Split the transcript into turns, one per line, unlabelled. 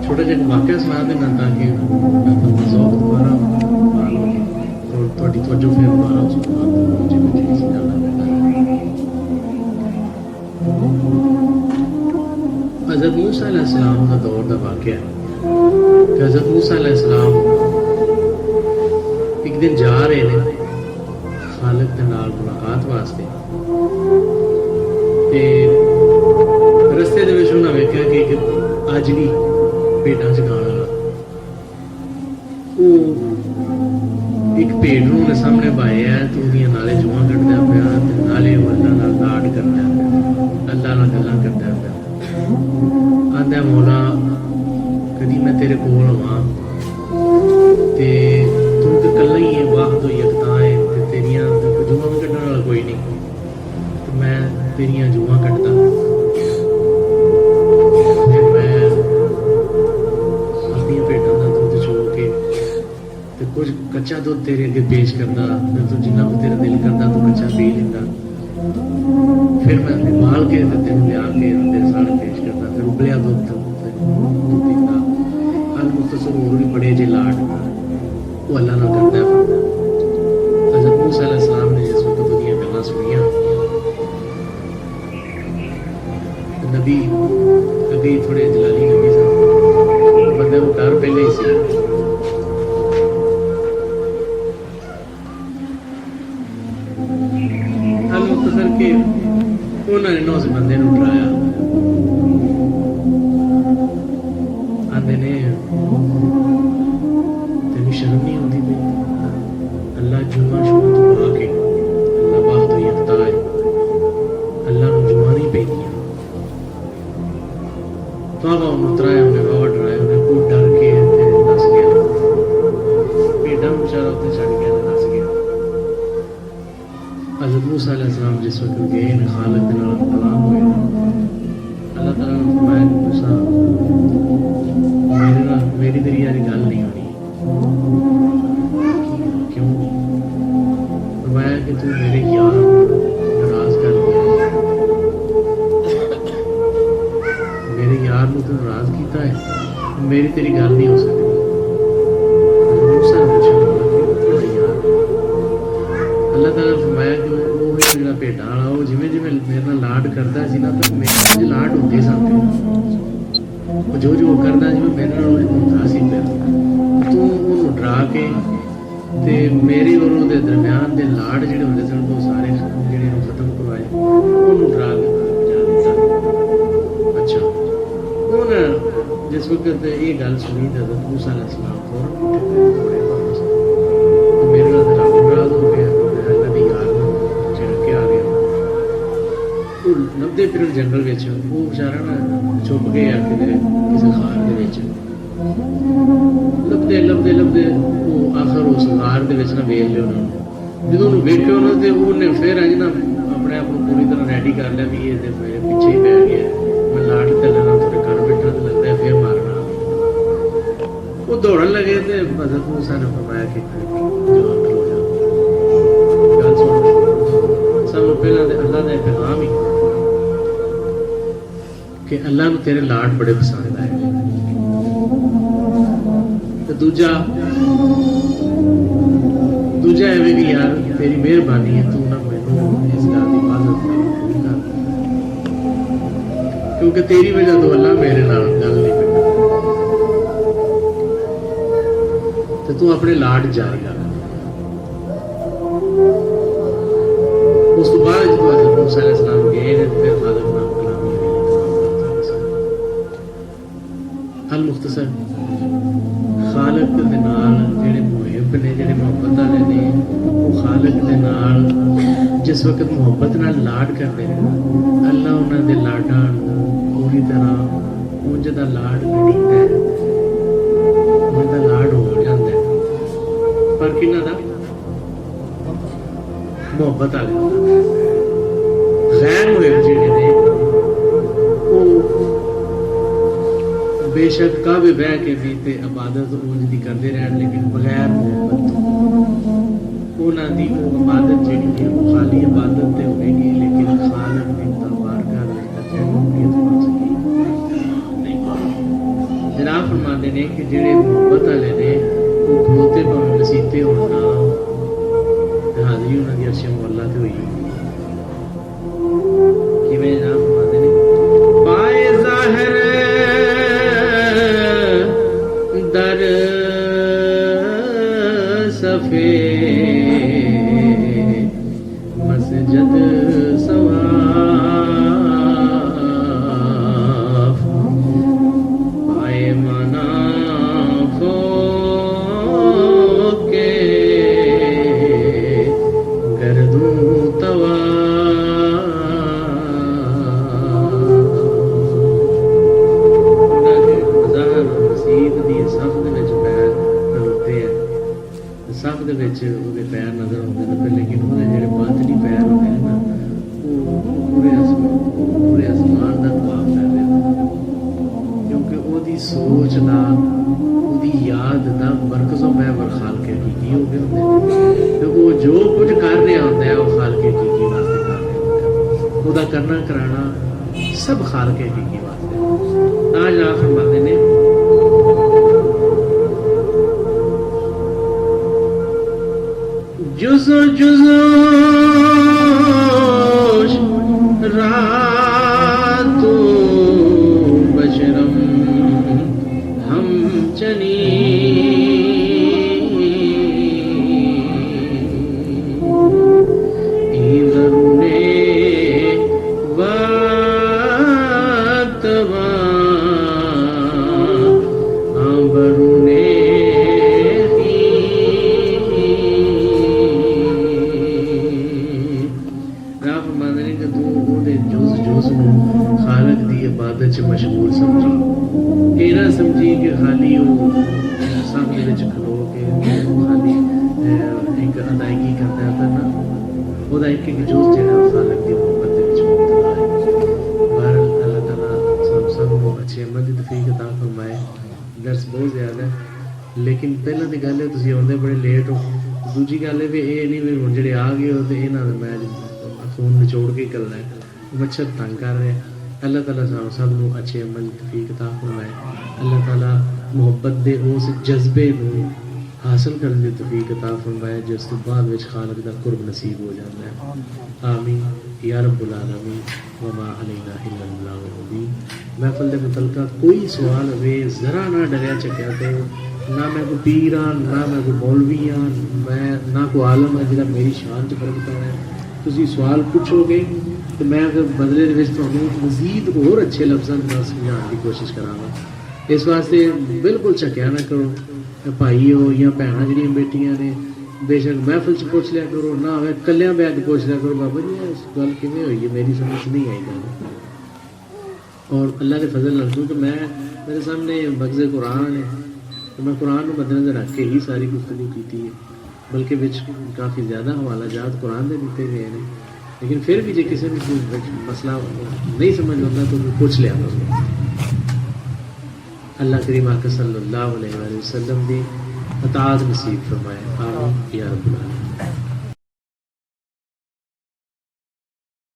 چھوٹا جہا واقعہ سنا دینا تاکہ ذوق دوبارہ بحال ہو جائے اور تھوڑی توجہ پھر دوبارہ اس کو مجھے کوئی چیز سمجھانا پڑتا حضرت موسیٰ علیہ السلام کا دور کا واقعہ ہے کہ حضرت موسیٰ علیہ السلام ایک دن جا رہے ہیں خالق کے نال ملاقات واسطے تے رستے دے وچ انہاں ویکھیا کہ ایک اجڑی بھیڈاں چگانا والا وہ ایک بھیڑ نوں سامنے بایا ہے تو اودیاں نالے جواں کٹدا پیا تے نالے وہ اللہ نال لاڈ کردا پیا اللہ نال گلاں کردا پیا آندا مولا کدی میں تیرے کول آواں تے تو تے کلا ہی ہے واحد و یکتا ہے تے تیریاں جواں کڈن والا کوئی نہیں تے میں تیریاں جواں کٹدا کچھ کچا دودھ تیرے اگے پیش کرتا تو جنہ کو تیرا دل کرتا تو کچا پی لیتا پھر میں ابال کے تین لیا کے تیرے سامنے پیش کرتا پھر ابلیا دودھ پیتا المختصر اور بھی بڑے جے لاڈ وہ اللہ نہ کرتا ہے حضرت موسیٰ علیہ السلام نے جس وقت دنیا گلاں سنیاں نبی ابھی تھوڑے جلالی نبی سن بندے وہ ڈر پہلے ہی سی کہ انہوں نے نوز بندے نو ڈرایا آدھے نے تینوں شرم نہیں ہوتی پی اللہ جمعہ شروع تو آ کے اللہ واحد و یکتا ہے اللہ نو جمعہ نہیں پہ دیا تو آبا انہوں اترایا انہیں بابا ڈرایا انہیں کو ڈر کے دس گیا پیٹا بچارا اتنے چڑھ گیا دس گیا حضرت موسیٰ علیہ السلام جس وقت گئے خالق کے نال کلام ہوئے اللہ تعالیٰ نے فرمایا کہ موسیٰ میری تیری یاری گل نہیں ہونی کیوں فرمایا کہ تو میرے یار ناراض کر دیا میرے یار کو تو ناراض کیتا ہے میری تیری گل نہیں ہو سکتی موسیٰ نے پوچھا اللہ تعالیٰ نے فرمایا کہ وہ جڑا بھیڈاں والا وہ جویں جویں میرے نال لاڈ کردا سی نا تے میرے لاڈ ہوندے سن جو جو کردا جویں میرے نال ہوندا سی پیا تو اونوں ڈرا کے تے میرے اور دے درمیان دے لاڈ جڑے ہوندے سن وہ سارے جڑے ختم کروائے اونوں ڈرا کے جا دتا اچھا ہن جس وقت یہ گل سنی تے حضرت موسیٰ علیہ السلام فوراً میرے نال ناراض ہو گیا لبدے پھر جنگل وہ بچارا نا چھپ گئے آ کے کسی خار لبدے لبدے لبدے وہ آخر اس غار نا ویل لیا جدو ویکھے انہوں نے انہیں پھر اج نا اپنے آپ کو پوری طرح ریڈی کر لیا بھی یہ میرے پیچھے ہی پی گیا میں لاٹ تے لینا تھوڑے کر بیٹھا تو لگتا ہے پھر مارنا وہ دوڑن لگے تو حضرت موسیٰ نے فرمایا کہ جواب ہو جا گل سن سب پہلے اللہ کا پیغام ہی کہ اللہ نو تیرے لاڈ بڑے پسند آئے تو دوجا ایویں بھی یار تیری مہربانی ہے تو نہ مینوں اس گل کی حفاظت پوری کر کیونکہ تیری وجہ تو اللہ میرے نال گل نہیں کرتا تو اپنے لاڈ جاری کر اس کے بعد جب حضرت موسیٰ علیہ السلام گئے پھر خالق نام کلامی المختصر خالق دے نال جڑے محب نے جڑے محبت والے نے وہ خالق دے نال جس وقت محبت نال لاڈ کرتے ہیں اللہ انہوں دے لاڈاں پوری طرح انج دا لاڈ کٹیتا ہے انج دا لاڈ ہو جاتا ہے پر کنہ دا محبت والے غیر محب جڑے نے بے شک کعبے بہ کے بھی تے عبادت انج دی کرتے رہن لیکن بغیر محبت تو انہاں دی وہ عبادت جڑی ہے وہ خالی عبادت تے ہوے گی لیکن خالق دی بارگاہ وچ جنت پا سکی نہیں جناب فرماتے ہیں کہ جڑے محبت والے نے وہ کھلوتے پر نسیتے ہونا حاضری انہوں کی عرش مولا تے ہوئی کیویں جناب فرماتے ہیں پائے ظاہر در صفے مسجد سواف پائے مانا فوق کے گردوں پیر نظر آتے ہیں لیکن وہ جڑے باطنی پیر ہوتے ہیں نا وہ پورے آسمان کا طواف کر رہے ہیں کیونکہ وہ سوچ کا وہ یاد کا مرکز و محور خالق حقیقی ہو گئے ہوتے ہیں تو وہ جو کچھ کر رہا ہوتا ہے وہ خالق حقیقی واسطے کر رہا ہوتا ہے وہ کرنا کرانا سب خالق حقیقی واسطے آج آپ فرماتے ہیں جزو راتو بشرم ہم چنی ایندرنے وقت آبرنے خالق دی عبادت چ مشغول سمجھی یہ نہ سمجھی کہ خالی وہ سامنے وچ کھلو کے خالی ایک ادائیگی کرتا ہے نا وہ ایک ایک جوز جہاں خالق دی محبت دے وچ مبتلا ہے بہر اللہ تعالیٰ سب کو اچھے عمل دی توفیق عطا فرمائے درس بہت زیادہ ہے لیکن پہلے دی گل ہے تسی آندے بڑے لیٹ ہو دوجی گل ہے بھی یہ نہیں بھی ہن جڑے آ گئے ہو تے انہاں دا میں خون نچوڑ کے کرنا ہے مچھر تنگ کر رہے ہیں اللہ تعالیٰ سب کو اچھے عمل توفیق عطا فرمائے اللہ تعالیٰ محبت دے اس جذبے کو حاصل کرنے دی توفیق عطا فرمائے جس تو بعد وچ خالق دا قرب نصیب ہو جاتا ہے آمین یا رب العالمین وما علینا الا البلاغ المبین محفل دے متعلقہ کوئی سوال ہوئے ذرا نہ ڈریا چکیا تو نہ میں کوئی پیر ہاں نہ میں کوئی مولوی ہاں میں نہ کوئی عالم ہے جہاں میری شان چ فرق پڑ رہا ہے تسی سوال پوچھو گے تو میں اگر بدلے دے مزید اور اچھے لفظوں میں سمجھانے کی کوشش کراں اس واسطے بالکل چکیا نہ کرو بھائی ہو یا بھناں جڑیاں بیٹیاں نے بے شک محفل چ پوچھ لیا کرو نہ ہوئے کلیاں بیٹھ کے پوچھ لیا کرو بابا جی اس گل کیویں ہوئی ہے میری سمجھ نہیں آئی گل اور اللہ کے فضل نال کہ میں میرے سامنے مغز قرآن ہے تو میں قرآن کو مد نظر رکھ کے ہی ساری گفتگو کی ہے بلکہ بچ کافی زیادہ حوالہ جات قرآن دے دیتے گئے ہیں لیکن پھر بھی جی کسی نے مسئلہ نہیں سمجھ آتا تو پوچھ لیا اللہ کریم آقا صلی اللہ علیہ وسلم دی اطاعت نصیب فرمائے آمین یا رب العالمین.